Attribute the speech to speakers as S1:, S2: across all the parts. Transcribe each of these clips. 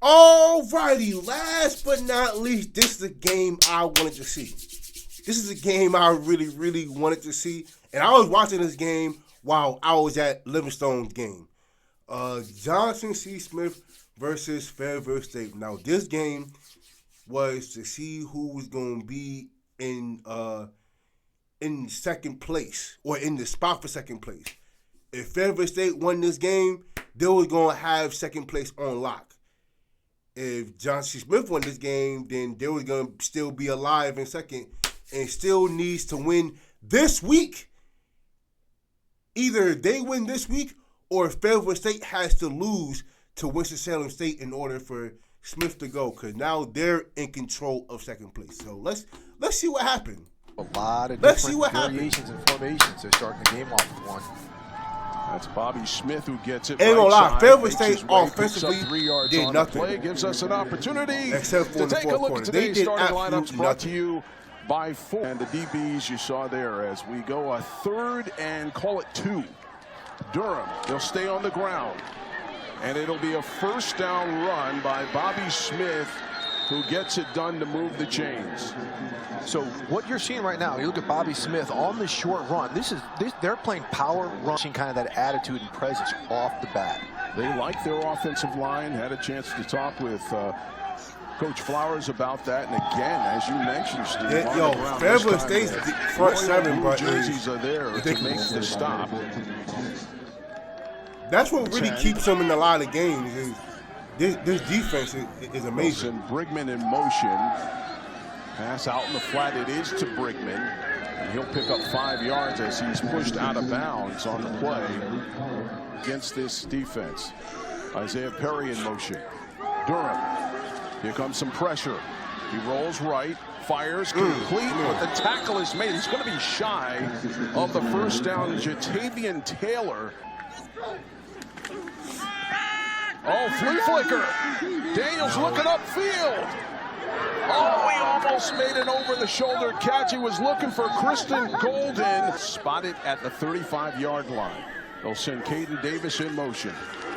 S1: Alrighty, last but not least, this is a game I wanted to see. This is a game I really, really wanted to see. And I was watching this game while I was at Livingstone's game. Johnson C. Smith versus Fayetteville State. Now, this game was to see who was going to be in second place, or in the spot for second place. If Fayetteville State won this game, they was going to have second place on lock. If Johnson C. Smith won this game, then they was going to still be alive in second and still needs to win this week. Either they win this week or Fayetteville State has to lose to Winston-Salem State in order for Smith to go, because now they're in control of second place. So let's see what happened.
S2: A lot of different variations and formations. They're starting the game off with one.
S3: That's Bobby Smith who gets it.
S1: Ain't gonna lie, Fayetteville State
S3: offensively
S1: did nothing.
S3: Play, gives us an opportunity
S1: except for
S3: to take a look at today's starting lineups brought
S1: nothing.
S3: to you by Ford. And the DBs you saw there as we go a third and call it 2. Durham, he'll stay on the ground. And it'll be a first down run by Bobby Smith, who gets it done to move the chains.
S2: So what you're seeing right now, you look at Bobby Smith on the short run. They're playing power rushing, kind of that attitude and presence off the bat.
S3: They like their offensive line. Had a chance to talk with Coach Flowers about that. And again, as you mentioned, Steve,
S1: Fayetteville State's front seven, but
S3: jerseys are there to make the stop.
S1: That's what really keeps them in a lot of games. This defense is amazing.
S3: Brigman in motion. Pass out in the flat. It is to Brigman. And he'll pick up 5 yards as he's pushed out of bounds on the play against this defense. Isaiah Perry in motion. Durham. Here comes some pressure. He rolls right. Fires complete, but the tackle is made. He's going to be shy of the first down. Jatavian Taylor. Oh, flea flicker. Daniels looking upfield. Oh, he almost made an over-the-shoulder catch. He was looking for Kristen Golden. Spotted at the 35-yard line. They'll send Caden Davis in motion.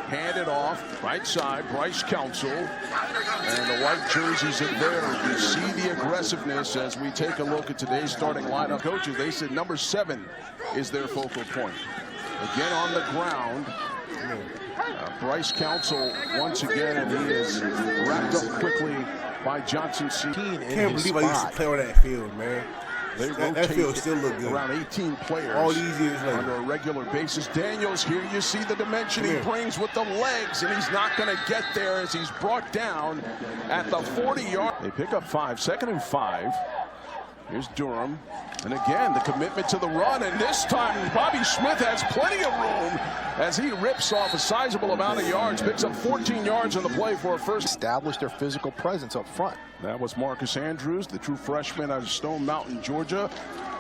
S3: Hand it off, right side, Bryce Council. And the white jerseys are there. You see the aggressiveness as we take a look at today's starting lineup. Coaches, they said number 7 is their focal point. Again on the ground. Bryce Council once again, and he is wrapped up quickly by Johnson C.
S1: I can't believe I used to play on that field, man. That field still look good.
S3: Around 18 players
S1: all these years later
S3: on a regular basis. Daniels, here you see the dimension he brings with the legs, and he's not going to get there as he's brought down at the 40-yard. They pick up 5, 2nd and 5. Here's Durham. And again, the commitment to the run. And this time, Bobby Smith has plenty of room as he rips off a sizable amount of yards. Picks up 14 yards on the play for a first.
S2: Establish their physical presence up front.
S3: That was Marcus Andrews, the true freshman out of Stone Mountain, Georgia.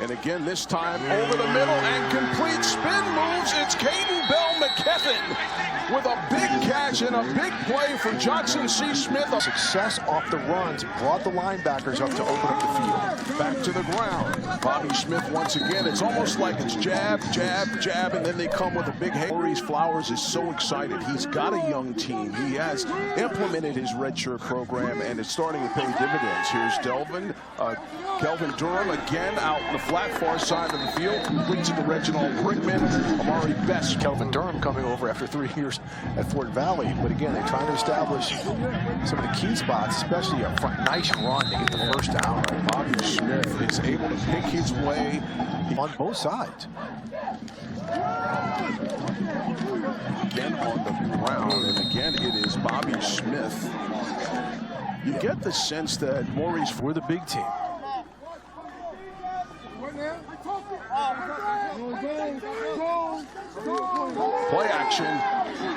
S3: And again, this time over the middle and complete spin moves. It's Caden Bell McKeffin with a big catch and a big play for Johnson C. Smith.
S2: Success off the runs brought the linebackers up to open up the field.
S3: Back to the ground. Bobby Smith once again. It's almost like it's jab, jab, jab, and then they come with a big hit. Maurice Flowers is so excited. He's got a young team. He has implemented his redshirt program, and it's starting to pay dividends. Here's Kelvin Durham again out in the flat far side of the field. Completes it to Reginald Brigman. Amari Best.
S2: Kelvin Durham coming over after 3 years at Fort Valley. But again, they're trying to establish some of the key spots, especially up front. Nice run to get the first down.
S3: Bobby Smith is able to pick his way
S2: on both sides.
S3: Again on the ground, and again it is Bobby Smith. You get the sense that Maurice
S2: for the big team.
S3: Play action,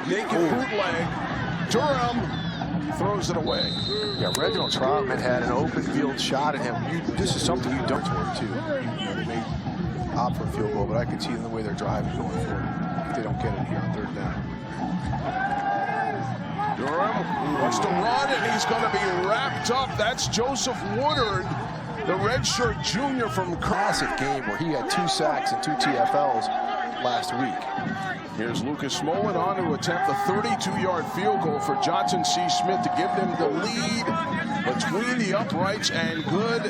S3: naked bootleg. Durham throws it away.
S2: Yeah, Reginald Troutman had an open field shot at him. This is something you don't work to. They may opt for a field goal, but I can see in the way they're driving going forward if they don't get it here on 3rd down.
S3: Durham wants to run, and he's going to be wrapped up. That's Joseph Woodard, the redshirt junior from
S2: classic game where he had 2 sacks and 2 TFLs. last week.
S3: Here's Lucas Smolin on to attempt the 32-yard field goal for Johnson C. Smith to give them the lead between the uprights, and good.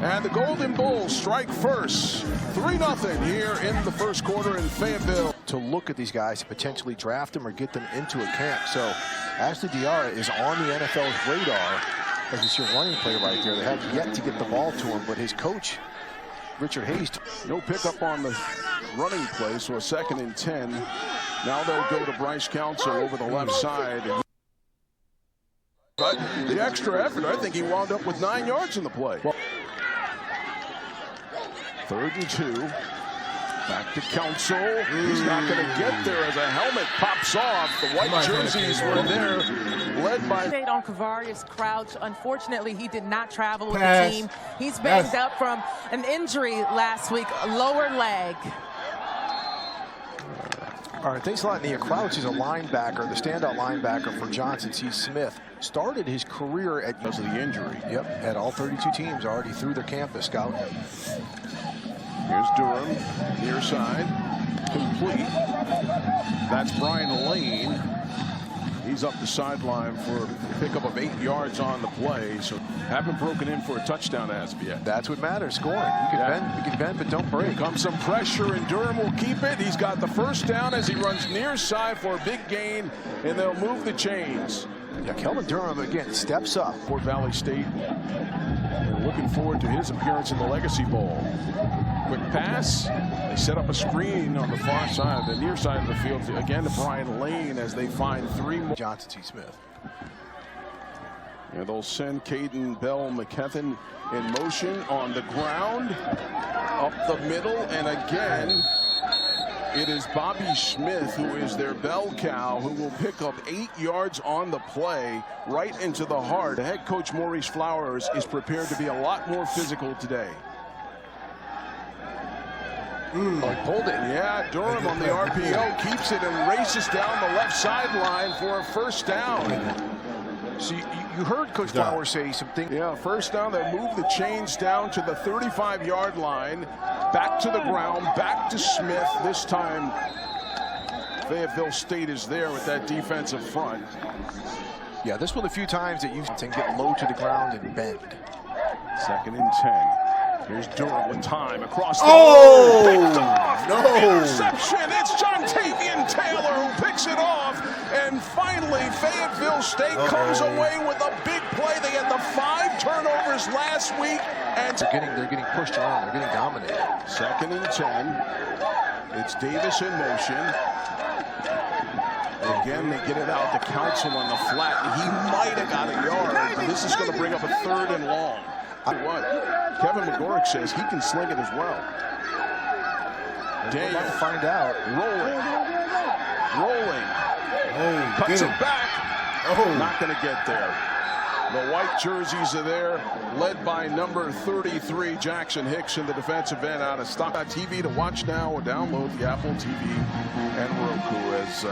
S3: And the Golden Bulls strike first. 3-0 here in the first quarter in Fayetteville.
S2: To look at these guys to potentially draft them or get them into a camp. So Ashley Diarra is on the NFL's radar as it's your running play right there. They have yet to get the ball to him, but his coach, Richard Hayes.
S3: No pickup on the running play, so a 2nd and 10. Now they'll go to Bryce Council over the left side. But the extra effort, I think he wound up with 9 yards in the play. 3rd and 2. Back to Council. He's not going to get there as a helmet pops off. The white jerseys were there, led by...
S4: On Kavarius Crouch. Unfortunately, he did not travel with the team. He's banged up from an injury last week, a lower leg.
S2: All right, thanks a lot, Nia. Crouch is a linebacker, the standout linebacker for Johnson C. Smith. Started his career at...
S3: because of the injury.
S2: Yep, had all 32 teams already through their campus scout.
S3: Here's Durham, near side, complete. That's Brian Lane. He's up the sideline for a pickup of 8 yards on the play. So haven't broken in for a touchdown as of yet.
S2: That's what matters, scoring. You can bend, but don't break.
S3: Here comes some pressure, and Durham will keep it. He's got the first down as he runs near side for a big gain, and they'll move the chains.
S2: Yeah, Kelvin Durham again steps up.
S3: Fort Valley State. We're looking forward to his appearance in the Legacy Bowl. Quick pass. They set up a screen on the far side, the near side of the field, again to Brian Lane as they find 3 more.
S2: Johnson C. Smith.
S3: And they'll send Caden Bell McKethan in motion on the ground, up the middle, and again, it is Bobby Smith, who is their bell cow, who will pick up 8 yards on the play right into the heart. The head coach, Maurice Flowers, is prepared to be a lot more physical today.
S2: Hold it.
S3: Yeah, Durham on the RPO keeps it and races down the left sideline for a first down.
S2: So you heard Coach Flowers say something.
S3: Yeah, first down. They move the chains down to the 35-yard line. Back to the ground, back to Smith. This time, Fayetteville State is there with that defensive front.
S2: Yeah, this one a few times that you can get low to the ground and bend.
S3: 2nd and 10. Here's Durham with time across the
S1: no!
S3: Interception! It's Jontavian Taylor who picks it off. And finally, Fayetteville State comes away with a big play. They had the 5 turnovers last week. And
S2: they're getting pushed around. They're getting dominated.
S3: 2nd and 10. It's Davis in motion. Again, they get it out to Council on the flat. He might have got a yard, but this is going to bring up a 3rd and long. What? Kevin McGorrick says he can sling it as well.
S2: We'll have to find out.
S3: Rolling. Cuts it back. Not going to get there. The white jerseys are there, led by number 33, Jackson Hicks, in the defensive end out of Stock.TV to watch now or download the Apple TV and Roku as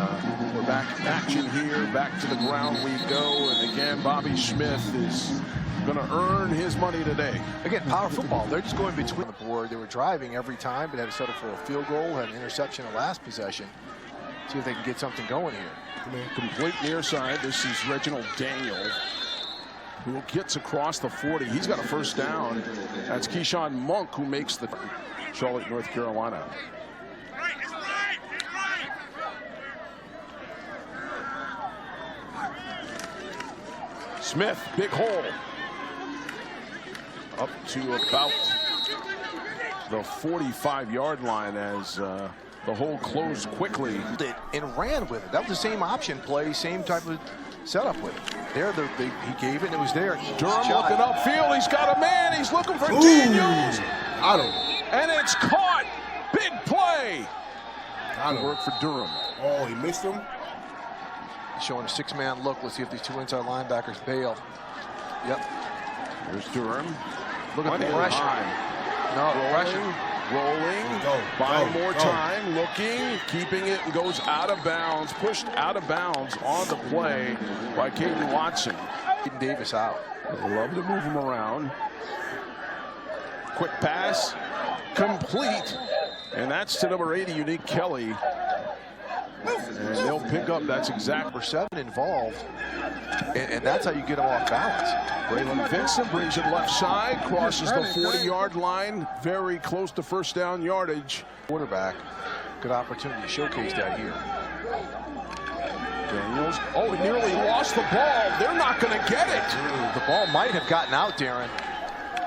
S3: we're back in action here. Back to the ground we go. And again, Bobby Smith is going to earn his money today.
S2: Again, power football. They're just going between the board. They were driving every time, but had to settle for a field goal, had an interception in the last possession. See if they can get something going here.
S3: Complete near side. This is Reginald Daniel, who gets across the 40. He's got a first down. That's Keyshawn Monk, who makes the Charlotte, North Carolina. Smith, big hole. Up to about the 45-yard line as the hole closed quickly.
S2: And ran with it. That was the same option play, same type of setup with it. There, he gave it, and it was there.
S3: Durham looking upfield. He's got a man. He's looking for Daniels. And it's caught. Big play. Good work for Durham.
S1: Oh, he missed him.
S2: Showing a 6-man look. Let's see if these 2 inside linebackers bail. Yep.
S3: There's Durham.
S2: Look at the pressure. No, pressure.
S3: Rolling. Buying more time. Looking. Keeping it, and goes out of bounds. Pushed out of bounds on the play by Caden Watson.
S2: Caden Davis out.
S3: They love to move him around. Quick pass. Complete. And that's to number 80, Unique Kelly. And they'll pick up, that's exact.
S2: Number 7 involved, and that's how you get them off balance.
S3: Braylon Vincent brings it left side, crosses the 40-yard line, very close to first down yardage.
S2: Quarterback, good opportunity to showcase that here.
S3: Daniels, oh, he nearly lost the ball. They're not going to get it.
S2: The ball might have gotten out, Darren.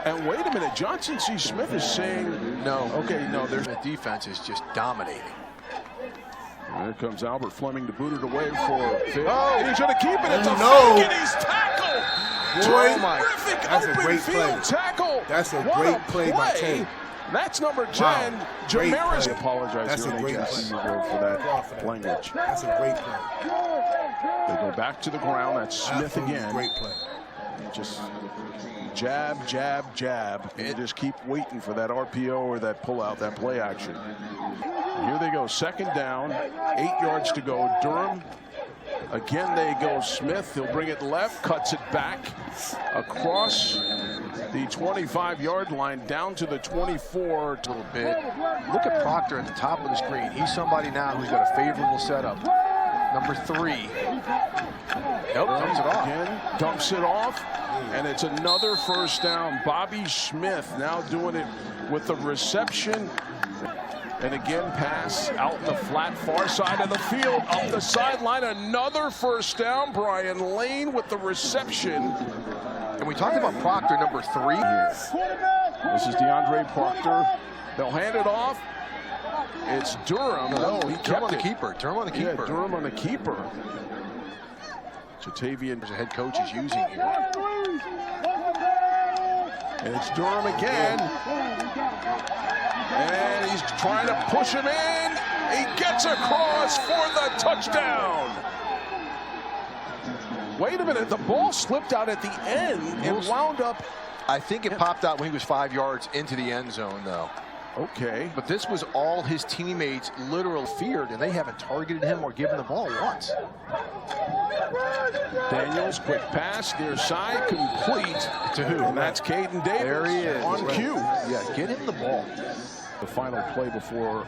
S3: And wait a minute, Johnson C. Smith is saying
S2: no.
S3: Okay, no, there's
S2: the defense is just dominating.
S3: Here comes Albert Fleming to boot it away for Phil. Oh, he's going to keep it. It's a
S1: no.
S3: fake, and he's tackled.
S1: Boy,
S3: terrific
S1: that's a
S3: open
S1: great
S3: field
S1: play.
S3: Tackle.
S1: That's a
S3: what
S1: great
S3: a
S1: play by 10.
S3: That's number 10.
S1: Wow.
S3: Jamaris.
S1: Play.
S3: Apologize
S1: That's
S3: here
S1: a great play.
S3: for that language.
S1: That's a great play.
S3: They go back to the ground. That's Smith
S1: Absolutely
S3: again.
S1: Great play.
S3: Just jab, jab, jab, and just keep waiting for that RPO or that pullout, that play action. Here they go, second down, 8 yards to go. Durham, again they go Smith. He'll bring it left, cuts it back across the 25-yard line down to the 24.
S2: A little bit. Look at Proctor at the top of the screen. He's somebody now who's got a favorable setup. Number 3. Nope, dumps it off.
S3: Again, dumps it off, and it's another first down. Bobby Smith now doing it with the reception. And again, pass out in the flat far side of the field, up the sideline, another first down. Brian Lane with the reception.
S2: And we talked about Proctor, number 3 here.
S3: This is DeAndre Proctor. They'll hand it off. It's Durham. No, he
S2: Durham
S3: kept
S2: on the
S3: it.
S2: keeper. Durham on the keeper.
S3: Yeah, Durham on the keeper. Jatavian,
S2: the head coach is using here.
S3: And it's Durham again. And he's trying to push him in. He gets across for the touchdown. Wait a minute, the ball slipped out at the end and wound up.
S2: I think it popped out when he was 5 yards into the end zone, though.
S3: Okay.
S2: But this was all his teammates literally feared, and they haven't targeted him or given the ball once.
S3: Daniels, quick pass, near side, complete.
S2: To who?
S3: And that's Caden Davis.
S2: There he is.
S3: On cue.
S2: Yeah, get him the ball.
S3: The final play before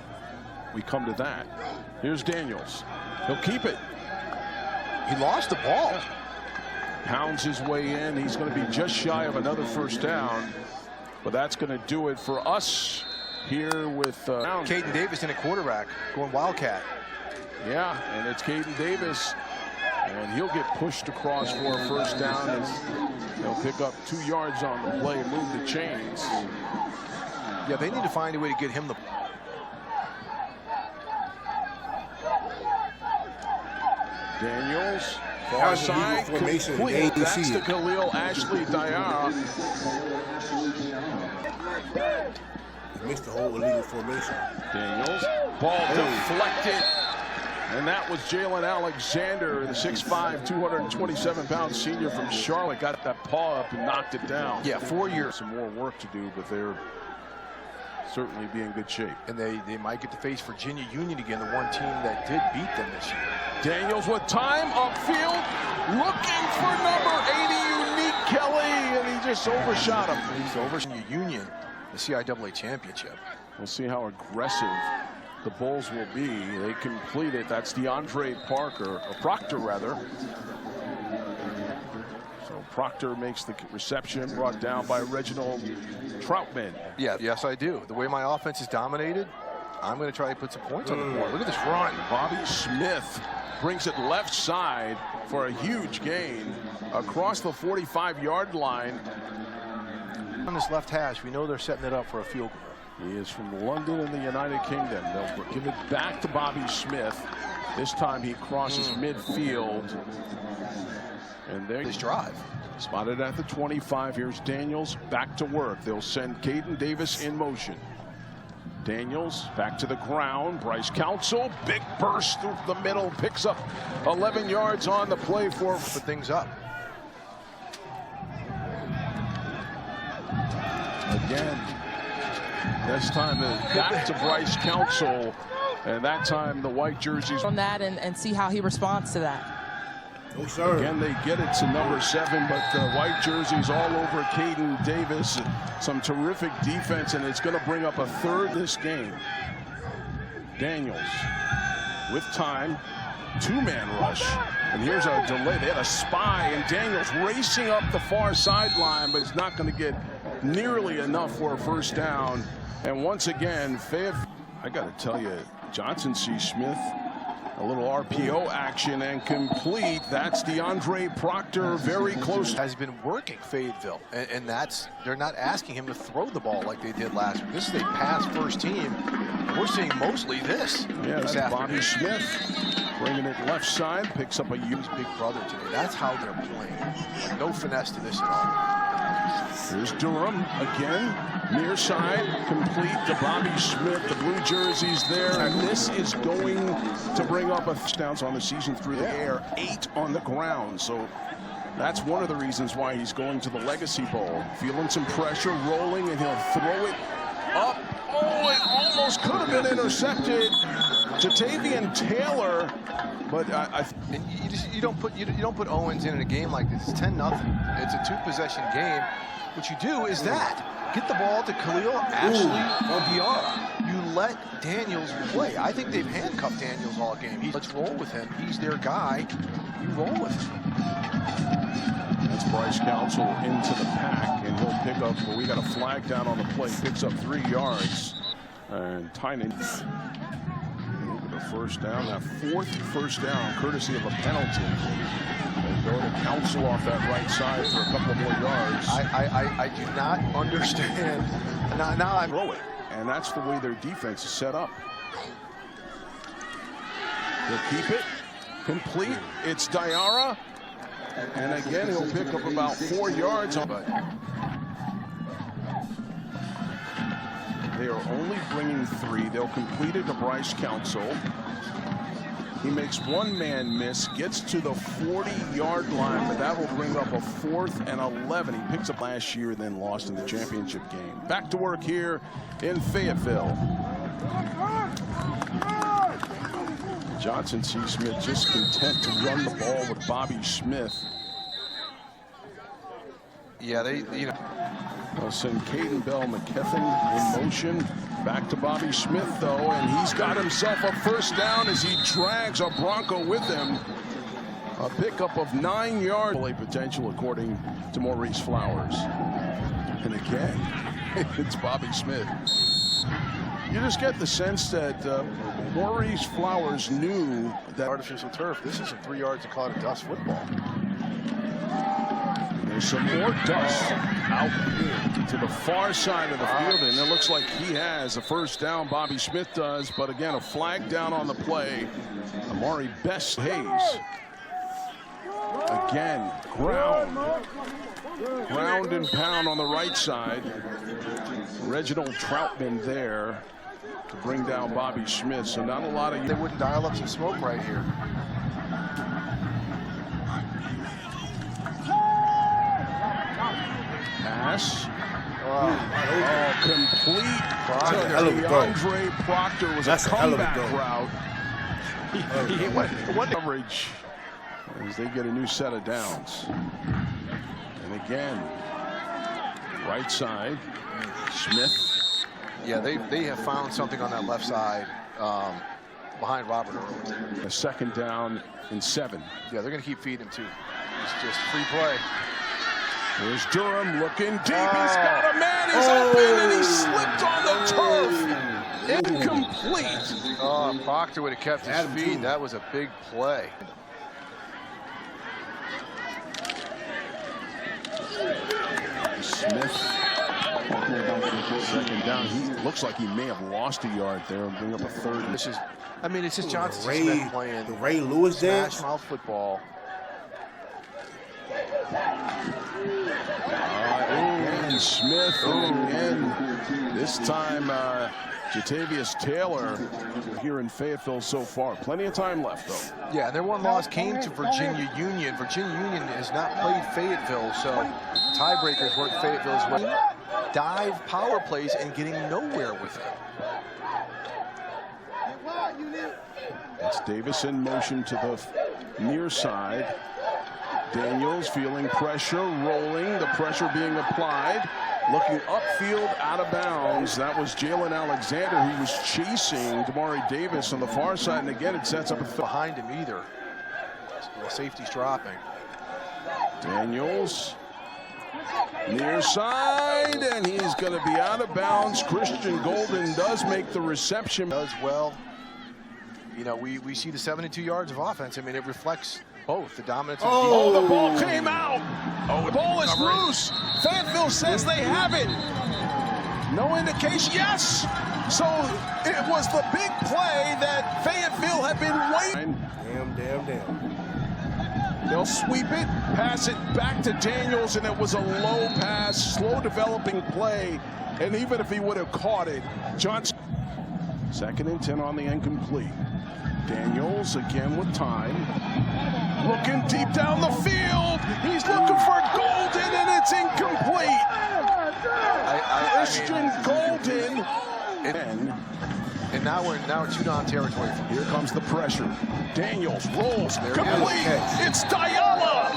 S3: we come to that. Here's Daniels. He'll keep it.
S2: He lost the ball.
S3: Pounds his way in. He's going to be just shy of another first down. But that's going to do it for us here with
S2: Caden Davis in a quarterback going Wildcat.
S3: Yeah, and it's Caden Davis. And he'll get pushed across for a first down as they'll pick up 2 yards on the play and move the chains.
S2: Yeah, they need to find a way to get him the
S3: Daniels, far side, complete. That's to Khalil Ashley Diarra.
S1: He missed the whole illegal formation.
S3: Daniels, ball deflected. And that was Jalen Alexander, the 6'5", 227-pound senior from Charlotte. Got that paw up and knocked it down.
S2: Yeah, 4 years.
S3: Some more work to do, but they're certainly be in good shape.
S2: And they might get to face Virginia Union again, the one team that did beat them this year.
S3: Daniels with time upfield, looking for number 80, Unique Kelly, and he just overshot him.
S2: He's over Virginia Union, the CIAA championship.
S3: We'll see how aggressive the Bulls will be. They complete it. That's DeAndre Proctor rather. So Proctor makes the reception, brought down by Reginald Troutman.
S2: Yeah, yes, I do. The way my offense is dominated, I'm going to try to put some points on the board. Look at this run.
S3: Bobby Smith brings it left side for a huge gain across the 45-yard line.
S2: On this left hash, we know they're setting it up for a field goal.
S3: He is from London in the United Kingdom. They'll give it back to Bobby Smith. This time he crosses midfield. And there's
S2: this drive.
S3: Spotted at the 25. Here's Daniels back to work. They'll send Caden Davis in motion. Daniels back to the ground. Bryce Council, big burst through the middle, picks up 11 yards on the play for
S2: put things up.
S3: Again, this time back to Bryce Council, and that time the white jerseys
S4: from that and see how he responds to that.
S1: Oh, sir.
S3: Again, they get it to number 7, but the white jerseys all over Caden Davis. Some terrific defense, and it's going to bring up a third this game. Daniels with time, two-man rush, and here's a delay. They had a spy, and Daniels racing up the far sideline, but it's not going to get nearly enough for a first down. And once again, Fayetteville, I got to tell you, Johnson C. Smith, a little RPO action and complete. That's DeAndre Proctor, very close.
S2: Has been working Fayetteville, and that's, they're not asking him to throw the ball like they did last week. This is a pass-first team. We're seeing mostly this.
S3: Yeah, that's Bobby Smith bringing it left side, picks up a
S2: huge big brother today. That's how they're playing. Like, no finesse to this at all.
S3: Here's Durham again, near side, complete to Bobby Smith. The blue jersey's there, and this is going to bring up a touchdowns on the season through the air, 8 on the ground. So that's one of the reasons why he's going to the Legacy Bowl. Feeling some pressure, rolling, and he'll throw it up. Oh, it almost could have been intercepted. Jatavian Taylor, but
S2: you don't put Owens in a game like this. It's 10-0. It's a two-possession game. What you do is get the ball to Khalil, Ashley, or Diarra. You let Daniels play. I think they've handcuffed Daniels all game. Let's roll with him. He's their guy. You roll with him.
S3: That's Bryce Council into the pack, and he'll pick up, well, we got a flag down on the play, picks up 3 yards. And Tynan, the first down, that 4th first down, courtesy of a penalty. They go to Council off that right side for a couple more yards.
S2: I do not understand. Now I'm
S3: throw it, and that's the way their defense is set up. They'll keep it complete. It's Diarra. And again, he'll pick up about 4 yards. But they are only bringing 3. They'll complete it to Bryce Council. He makes one man miss, gets to the 40-yard line, but that will bring up a 4th and 11. He picks up last year, then lost in the championship game. Back to work here in Fayetteville. Johnson C. Smith just content to run the ball with Bobby Smith.
S2: Yeah,
S3: They'll send Caden Bell McKethan in motion. Back to Bobby Smith, though, and he's got himself a first down as he drags a Bronco with him. A pickup of 9 yards. Potential, according to Maurice Flowers. And again, it's Bobby Smith. You just get the sense that Maurice Flowers knew that
S2: artificial turf. This isn't 3 yards to call it a dust football.
S3: There's some more dust out to the far side of the field, and it looks like he has a first down. Bobby Smith does, but again, a flag down on the play. Amari Best Hayes. Again, ground and pound on the right side. Reginald Troutman there to bring down Bobby Smith. So not a lot of...
S2: They wouldn't dial up some smoke right here.
S3: Pass. Complete. DeAndre Proctor was a comeback route. What coverage as they get a new set of downs. And again, right side, Smith.
S2: Yeah, they have found something on that left side behind Robert early.
S3: A second down and 7.
S2: Yeah, they're going to keep feeding him too. It's just free play.
S3: There's Durham looking deep. He's got a man. He's open, and he slipped on the turf. Incomplete.
S2: Proctor would have kept his feet. That was a big play.
S3: Smith. Second down. He looks like he may have lost a yard there and bring up a 3rd.
S2: This is, I mean, it's just Johnson Smith playing
S1: the Ray Lewis dance.
S2: Smash mouth football.
S3: And Smith, and again, this time Jatavius Taylor here in Fayetteville so far. Plenty of time left, though.
S2: Yeah, their one loss came to Virginia Union. Virginia Union has not played Fayetteville, so tiebreakers work Fayetteville's way. Dive power plays and getting nowhere with it.
S3: That's Davis in motion to the near side. Daniels feeling pressure, rolling, the pressure being applied. Looking upfield, out of bounds. That was Jalen Alexander, who was chasing Damari Davis on the far side. And again, it sets up a
S2: behind him either. The safety's dropping.
S3: Daniels near side, and he's going to be out of bounds. Christian Golden does make the reception.
S2: Does well. You know, we see the 72 yards of offense. I mean, it reflects both the dominance of
S3: the ball came out. The ball is loose. Fayetteville says they have it. No indication. Yes. So it was the big play that Fayetteville had been waiting.
S1: Damn.
S3: They'll sweep it, pass it back to Daniels, and it was a low pass, slow developing play. And even if he would have caught it, Johnson. 2nd and 10 on the incomplete. Daniels again with time. Looking deep down the field. He's looking for Golden, and it's incomplete. Christian Golden.
S2: And now we're in 2-down territory.
S3: Here comes the pressure. Daniels rolls, complete. It's Diala.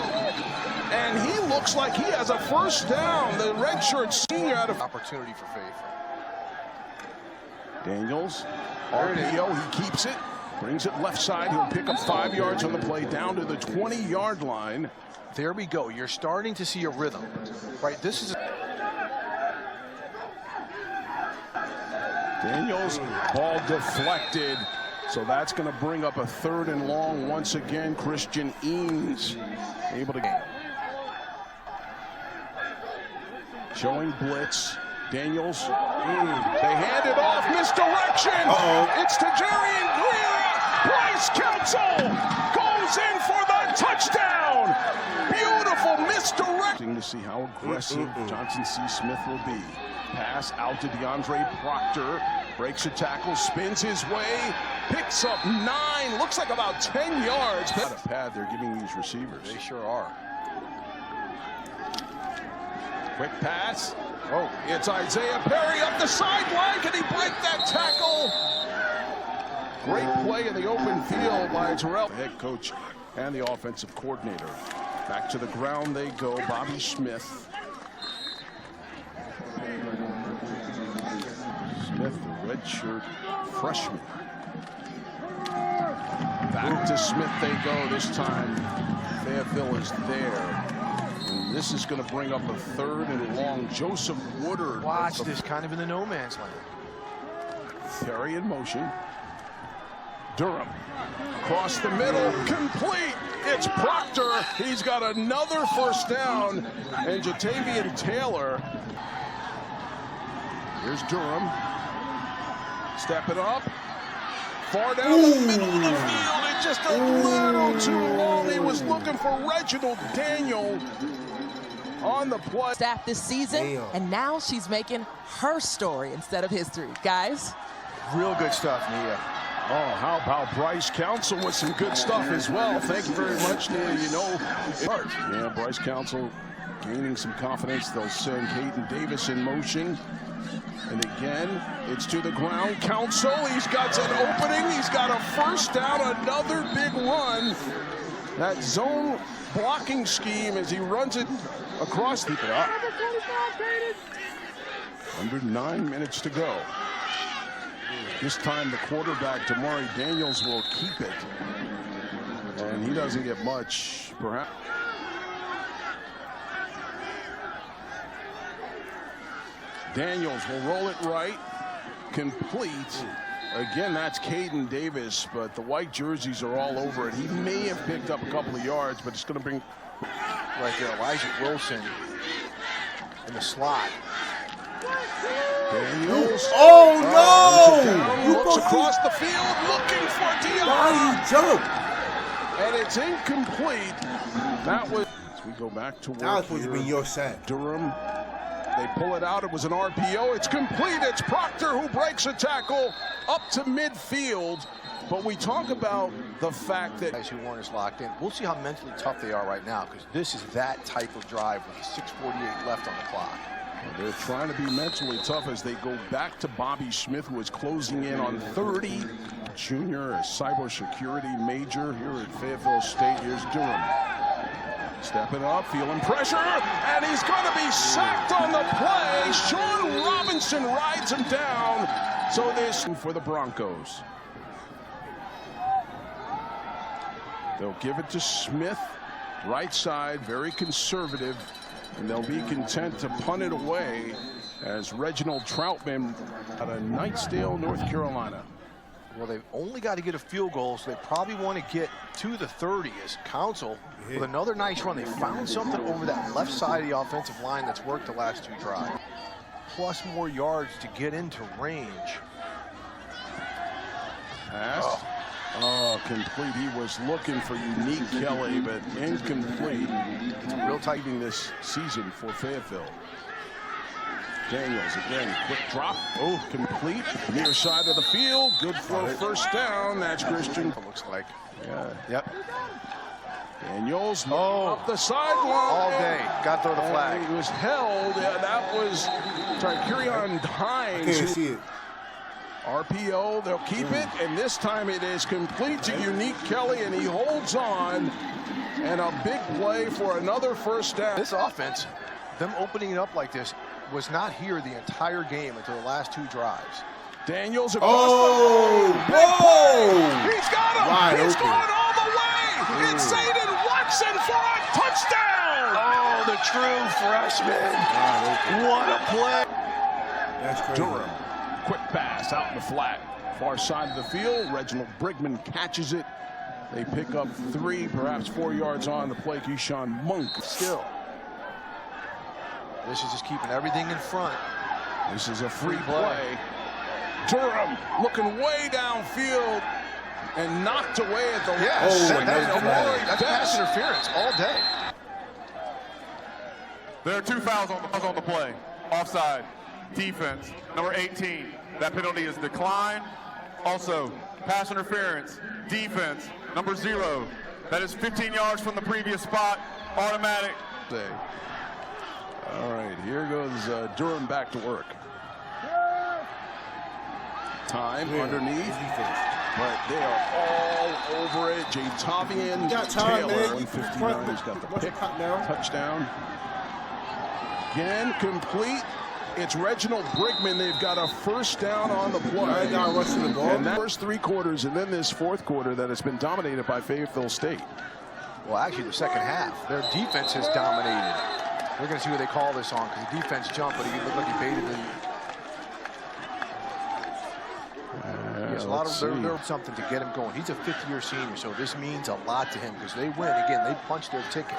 S3: And he looks like he has a first down. The redshirt senior out of
S2: opportunity for Fayetteville.
S3: Daniels, RPO, he keeps it. Brings it left side. He'll pick up 5 yards on the play down to the 20-yard line.
S2: There we go. You're starting to see a rhythm, right? This is
S3: Daniels, ball deflected. So that's going to bring up a 3rd and long once again. Christian Eames able to get. Showing blitz. Daniels, they hand it off, misdirection. It's to Jarian Greer. Bryce Council goes in for the touchdown. Beautiful misdirection. To see how aggressive Johnson C. Smith will be. Pass out to DeAndre Proctor. Breaks a tackle, spins his way, picks up 9. Looks like about 10 yards. What a pad they're giving these receivers.
S2: They sure are.
S3: Quick pass. It's Isaiah Perry up the sideline. Can he break that tackle? Great play in the open field by Terrell. The head coach and the offensive coordinator. Back to the ground they go. Bobby Smith. Smith, the redshirt freshman. Back to Smith they go. This time Fayetteville is there. And this is going to bring up a 3rd and long. Joseph Woodard.
S2: Watch this, kind of in the no man's land.
S3: Perry in motion. Durham across the middle, complete. It's Proctor. He's got another first down. And Jatavian Taylor. Here's Durham. Step it up. Far down the middle of the field. And just a little too long. He was looking for Reginald Daniel on the play.
S4: Staff this season, and now she's making her story instead of history. Guys.
S2: Real good stuff, Nia.
S3: Oh, how about Bryce Council with some good stuff as well. Thank you very much, Nia. You know, yeah, Bryce Council gaining some confidence. They'll send Caden Davis in motion. And again, it's to the ground. Council, he's got an opening. He's got a first down, another big run. That zone blocking scheme as he runs it across. Keep it up. Under 9 minutes to go. This time the quarterback, Damari Daniels, will keep it. And he doesn't get much, perhaps. Daniels will roll it right. Complete. Again, that's Caden Davis, but the white jerseys are all over it. He may have picked up a couple of yards, but it's going to bring...
S2: Right there, Elijah Wilson in the slot.
S3: Daniels.
S1: Oh, no!
S3: You looks across the field looking for Dion.
S1: Why you jump?
S3: And it's incomplete. That was... As we go back to work.
S1: That was supposed to be your sack.
S3: Durham. They pull it out. It was an RPO. It's complete. It's Proctor who breaks a tackle up to midfield. But we talk about the fact that...
S2: Guys who weren't as locked in. We'll see how mentally tough they are right now, because this is that type of drive with 6:48 left on the clock.
S3: They're trying to be mentally tough as they go back to Bobby Smith, who is closing in on 30. Junior, a cybersecurity major here at Fayetteville State. Here's Durham. Stepping up, feeling pressure, and he's going to be sacked on the play. Sean Robinson rides him down. So this for the Broncos. They'll give it to Smith, right side, very conservative, and they'll be content to punt it away as Reginald Troutman out of Knightsdale, North Carolina.
S2: Well, they've only got to get a field goal, so they probably want to get to the 30 as Council with another nice run. They found something over that left side of the offensive line that's worked the last 2 drives. Plus more yards to get into range.
S3: Pass. Oh, complete. He was looking for Unique Kelly, but incomplete. It's real tightening this season for Fayetteville. Daniels again, quick drop. Oh, complete. Near side of the field. Good for a first down. That's Christian.
S2: It looks like.
S3: Yeah.
S2: Yep.
S3: Daniels up the sideline.
S2: All day. Got to throw the flag.
S3: He was held. Yeah, that was Tyrion Hines.
S1: Can't see it.
S3: RPO, they'll keep it, and this time it is complete to Unique Kelly, and he holds on. And a big play for another first down.
S2: This offense, them opening it up like this, was not here the entire game until the last 2 drives.
S3: Daniels.
S1: Oh, whoa!
S3: He's got him!
S1: Wide
S3: He's
S1: open.
S3: going all the way! It's Zayden Watson for a touchdown!
S2: Oh, the true freshman. What a play.
S1: That's crazy.
S3: Durham, quick pass out in the flat. Far side of the field, Reginald Brigman catches it. They pick up 3, perhaps 4 yards on the play. Keyshawn Monk still.
S2: This is just keeping everything in front.
S3: This is a free play. Durham looking way downfield and knocked away at the
S2: Yes,
S3: last.
S2: that's pass interference all day.
S5: There are 2 fouls on the play. Offside, defense, number 18. That penalty is declined. Also, pass interference, defense, number 0. That is 15 yards from the previous spot, automatic.
S3: All right, here goes Durham back to work. Time underneath, but they are all over it. Jatavian Taylor, 159, he's got the pick, touchdown. Again, complete. It's Reginald Brigman. They've got a first down on the play.
S1: Rushing the ball.
S3: And that first 3 quarters, and then this 4th quarter that has been dominated by Fayetteville State.
S2: Well, actually, the second half, their defense has dominated. We're going to see what they call this on because the defense jumped, but he looked like he baited it. There's a lot of there's something to get him going. He's a 5th-year senior, so this means a lot to him because they win. Again, they punched their ticket.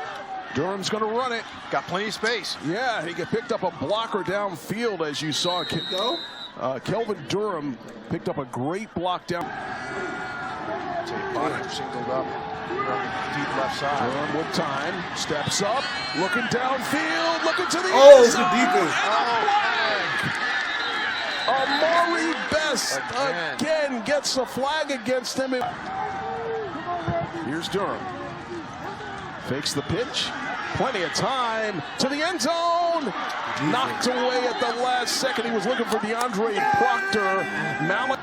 S3: Durham's going to run it.
S2: Got plenty of space.
S3: Yeah, he picked up a blocker downfield, as you saw. Kelvin Durham picked up a great block down.
S2: Bonner singled up. Deep left side.
S3: Durham with time, steps up, looking downfield, looking to the
S1: Oh,
S3: end
S1: it's the
S3: zone,
S1: defense.
S3: and a flag. Amari Best again gets a flag against him. Here's Durham. Fakes the pitch. Plenty of time to the end zone. Knocked away at the last second. He was looking for DeAndre Proctor. Malik.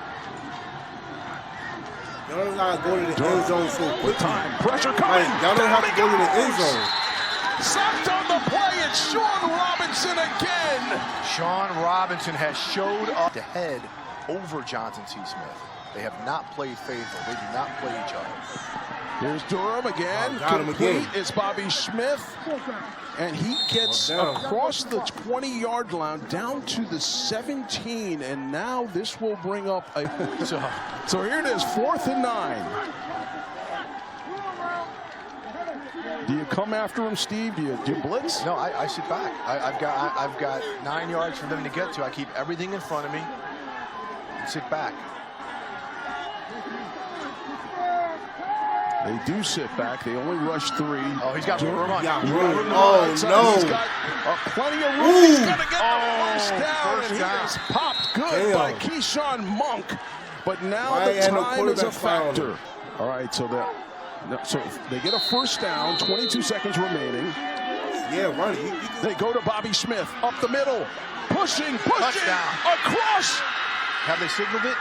S1: Y'all don't have to go to the end zone so quick.
S3: Time. Pressure coming.
S1: Y'all don't have to go to the end zone.
S3: Sacked on the play. It's Sean Robinson again.
S2: Sean Robinson has showed up to head over Johnson C. Smith. They have not played Fayetteville. They do not play each other.
S3: Here's Durham again.
S1: Got him
S3: Complete
S1: again.
S3: is Bobby Smith. And he gets across the 20-yard line down to the 17. And now this will bring up a... So here it is, 4th and 9. Do you come after him, Steve? Do you blitz?
S2: No, I sit back. I've got 9 yards for them to get to. I keep everything in front of me and sit back.
S3: They do sit back. They only rush 3.
S2: Oh, he's got room to run.
S1: Oh, no.
S3: He's got plenty of room. He's going to get the first down.
S2: First
S3: And
S2: down.
S3: he is popped good by Keyshawn Monk. But now
S1: Why
S3: the
S1: ain't no
S3: time is a
S1: quarterback foul?
S3: factor. All right, so they get a first down, 22 seconds remaining.
S1: Yeah, run it.
S3: They go to Bobby Smith, up the middle, pushing,
S2: Touchdown.
S3: across.
S2: Have they signaled it?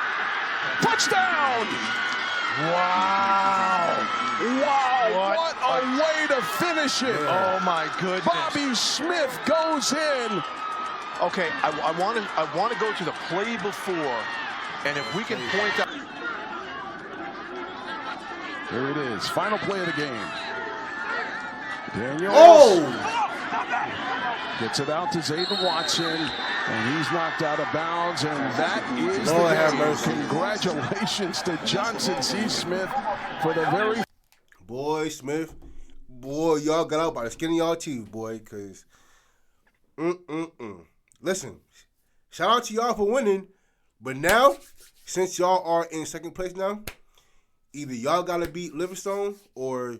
S3: Touchdown!
S2: Wow.
S3: Wow, what a way to finish it.
S2: Oh, my goodness.
S3: Bobby Smith goes in.
S2: Okay, I want to go to the play before, and if we can point out.
S3: Here it is, final play of the game. Daniels gets it out to Zayden Watson, and he's knocked out of bounds, and that is
S1: Lord
S3: the
S1: have
S3: game.
S1: mercy.
S3: Congratulations to Johnson C. Smith for the very.
S1: Boy, Smith, boy, y'all got out by the skin of y'all teeth, boy, because, Listen, shout out to y'all for winning, but now, since y'all are in second place now, either y'all got to beat Livingstone or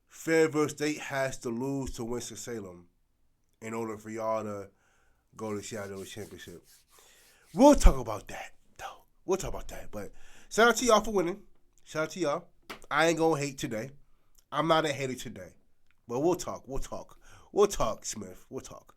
S1: Fayetteville State has to lose to Winston-Salem in order for y'all to go to the Shadow Championship. We'll talk about that, though. We'll talk about that. But shout out to y'all for winning. Shout out to y'all. I ain't going to hate today. I'm not a hater today. But we'll talk. We'll talk. We'll talk, Smith. We'll talk.